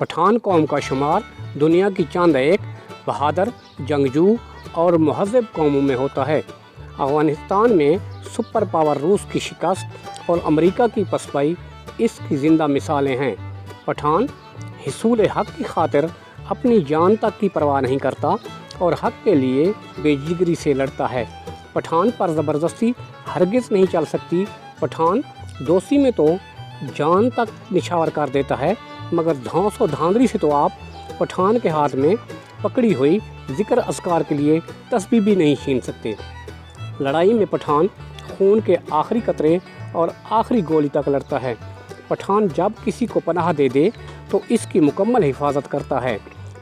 पठान कौम का शुमार दुनिया की चंद एक बहादुर, जंगजू और महज़ब कौमों में होता है। अफ़गानिस्तान में सुपर पावर रूस की शिकस्त और अमेरिका की पसपाई इसकी ज़िंदा मिसालें हैं। पठान हिसूल हक़ की खातिर अपनी जान तक की परवाह नहीं करता और हक़ के लिए बेजिगरी से लड़ता है। पठान पर ज़बरदस्ती हरगिज़ नहीं चल सकती। पठान दोस्ती में तो जान तक निछावर कर देता है, मगर धौंस और धांधली से तो आप पठान के हाथ में पकड़ी हुई ज़िक्र अस्कार के लिए तस्बीह भी नहीं छीन सकते। लड़ाई में पठान खून के आखिरी कतरे और आखिरी गोली तक लड़ता है। पठान जब किसी को पनाह दे दे तो इसकी मुकम्मल हिफाजत करता है।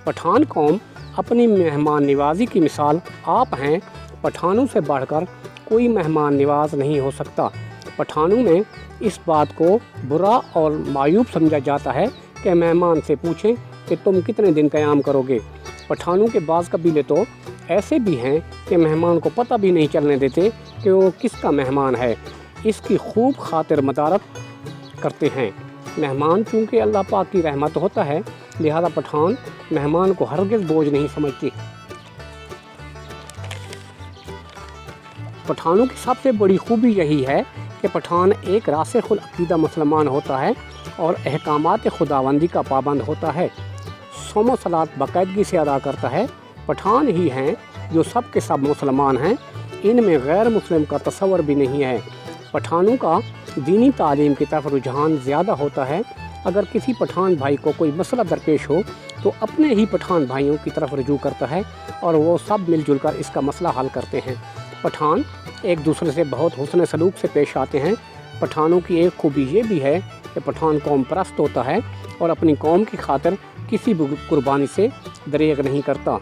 पठान कौम अपनी मेहमान नवाजी की मिसाल आप हैं। पठानों से बढ़कर कोई मेहमान नवाज नहीं हो सकता। पठानों में इस बात को बुरा और मायूब समझा जाता है कि मेहमान से पूछें कि तुम कितने दिन क़याम करोगे। पठानों के बाज़ कबीले तो ऐसे भी हैं कि मेहमान को पता भी नहीं चलने देते कि वो किसका मेहमान है। इसकी खूब खातिर मदारत करते हैं। मेहमान चूँकि अल्लाह पाक की रहमत होता है, लिहाजा पठान मेहमान को हरगिज़ बोझ नहीं समझते। पठानों की सबसे बड़ी खूबी यही है कि पठान एक रासिख़ुल अक़ीदा मुसलमान होता है और अहकामात खुदाबंदी का पाबंद होता है। सोम सलात बाकायदगी से अदा करता है। पठान ही हैं जो सब के सब मुसलमान हैं। इनमें गैर मुस्लिम का तस्वर भी नहीं है। पठानों का दीनी तालीम की तरफ रुझान ज़्यादा होता है। अगर किसी पठान भाई को कोई मसला दरपेश हो तो अपने ही पठान भाइयों की तरफ रुजू करता है और वो सब मिलजुल कर इसका मसला हल करते हैं। पठान एक दूसरे से बहुत हुस्न सलूक से पेश आते हैं। पठानों की एक खूबी ये भी है कि पठान कौम परस्त होता है और अपनी कौम की खातिर किसी भी कुर्बानी से दरेग नहीं करता।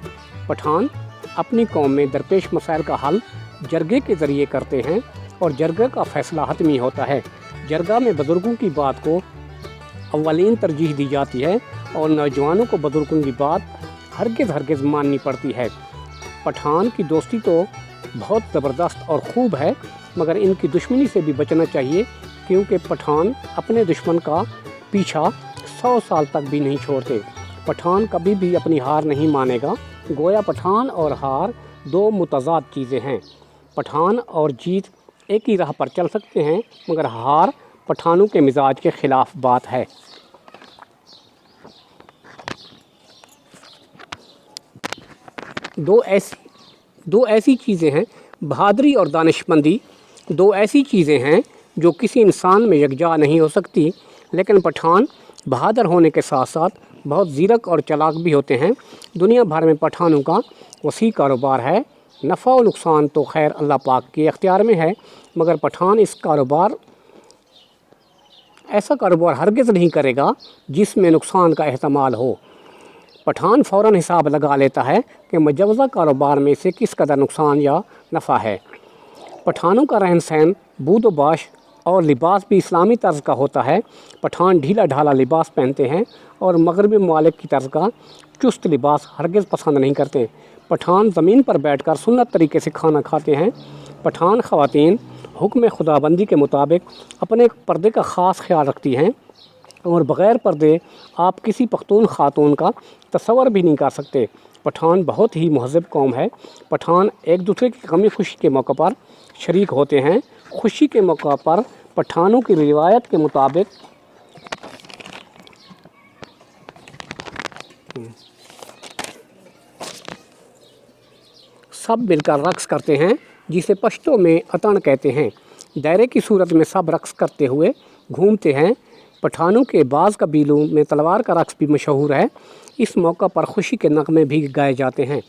पठान अपनी कौम में दरपेश मसाइल का हल जरगे के ज़रिए करते हैं और जरगे का फ़ैसला हतमी होता है। जरगा में बुज़ुर्गों की बात को अव्वलीन तरजीह दी जाती है और नौजवानों को बुज़ुर्गों की बात हरगिज़ माननी पड़ती है। पठान की दोस्ती तो बहुत ज़बरदस्त और ख़ूब है, मगर इनकी दुश्मनी से भी बचना चाहिए, क्योंकि पठान अपने दुश्मन का पीछा 100 साल तक भी नहीं छोड़ते। पठान कभी भी अपनी हार नहीं मानेगा। गोया पठान और हार दो मुतज़ाद चीज़ें हैं। पठान और जीत एक ही राह पर चल सकते हैं, मगर हार पठानों के मिजाज के ख़िलाफ़ बात है। दो ऐसी चीज़ें हैं, बहादुरी और दानिशमंदी। दो ऐसी चीज़ें हैं जो किसी इंसान में यकजा नहीं हो सकती। लेकिन पठान बहादुर होने के साथ साथ बहुत ज़ीरक और चालाक भी होते हैं। दुनिया भर में पठानों का वसी कारोबार है। नफ़ा और नुकसान तो खैर अल्लाह पाक के अख्तियार में है, मगर पठान ऐसा कारोबार हरगिज़ नहीं करेगा जिसमें नुकसान का एहतमाल हो। पठान फ़ौरन हिसाब लगा लेता है कि मुजवज़ा कारोबार में से किस कदर नुकसान या नफ़ा है। पठानों का रहन सहन बूदोबाश और लिबास भी इस्लामी तर्ज का होता है। पठान ढीला ढाला लिबास पहनते हैं और मगरबी ममालिक की तर्ज का चुस्त लिबास हरगिज़ पसंद नहीं करते। पठान ज़मीन पर बैठकर सुन्नत तरीके से खाना खाते हैं। पठान ख़वातीन हुक्म खुदाबंदी के मुताबिक अपने पर्दे का ख़ास ख्याल रखती हैं और बग़ैर पर्दे आप किसी पख्तून ख़ातून का तस्वर भी नहीं कर सकते। पठान बहुत ही महज़ब कौम है। पठान एक दूसरे की गमी खुशी के मौक़े पर शरीक होते हैं। खुशी के मौक़े पर पठानों की रिवायत के मुताबिक सब मिलकर रक़्स करते हैं, जिसे पश्तो में अतन कहते हैं। दायरे की सूरत में सब रक़्स करते हुए घूमते हैं। पठानों के बाज़ कबीलों में तलवार का रक़्स भी मशहूर है। इस मौका पर खुशी के नग़मे भी गाए जाते हैं।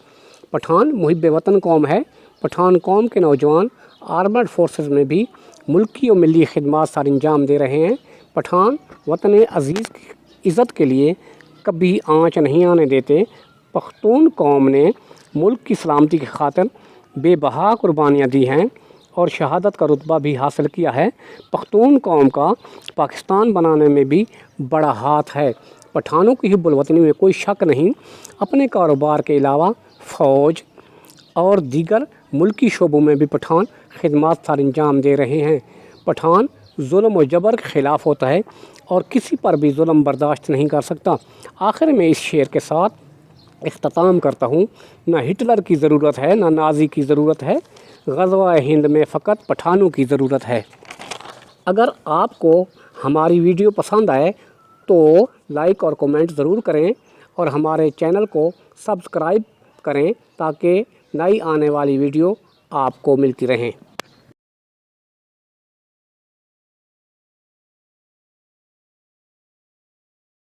पठान मुहिब्ब वतन कौम है। पठान कौम के नौजवान आर्मड फोर्सेस में भी मुल्की और मिली खिदमत सर अंजाम दे रहे हैं। पठान वतन अज़ीज़ की इज़्ज़त के लिए कभी आँच नहीं आने देते। पख्तून कौम ने मुल्क की सलामती की खातिर बेबहा कुर्बानियाँ दी हैं और शहादत का रुतबा भी हासिल किया है। पख्तून कौम का पाकिस्तान बनाने में भी बड़ा हाथ है। पठानों की हिब्बुल वतनी में कोई शक नहीं। अपने कारोबार के अलावा फ़ौज और दीगर मुल्की शोबों में भी पठान खिदमत सर अंजाम दे रहे हैं। पठान ظلم و جبر کے خلاف ہوتا ہے اور کسی پر بھی ظلم برداشت نہیں کر سکتا۔ آخر میں اس شعر کے ساتھ اختتام کرتا ہوں، نہ ہٹلر کی ضرورت ہے نہ نازی کی ضرورت ہے، غزوہ ہند میں فقط پٹھانوں کی ضرورت ہے۔ اگر آپ کو ہماری ویڈیو پسند آئے تو لائک اور کومنٹ ضرور کریں اور ہمارے چینل کو سبسکرائب کریں تاکہ نئی آنے والی ویڈیو آپ کو ملتی رہیں۔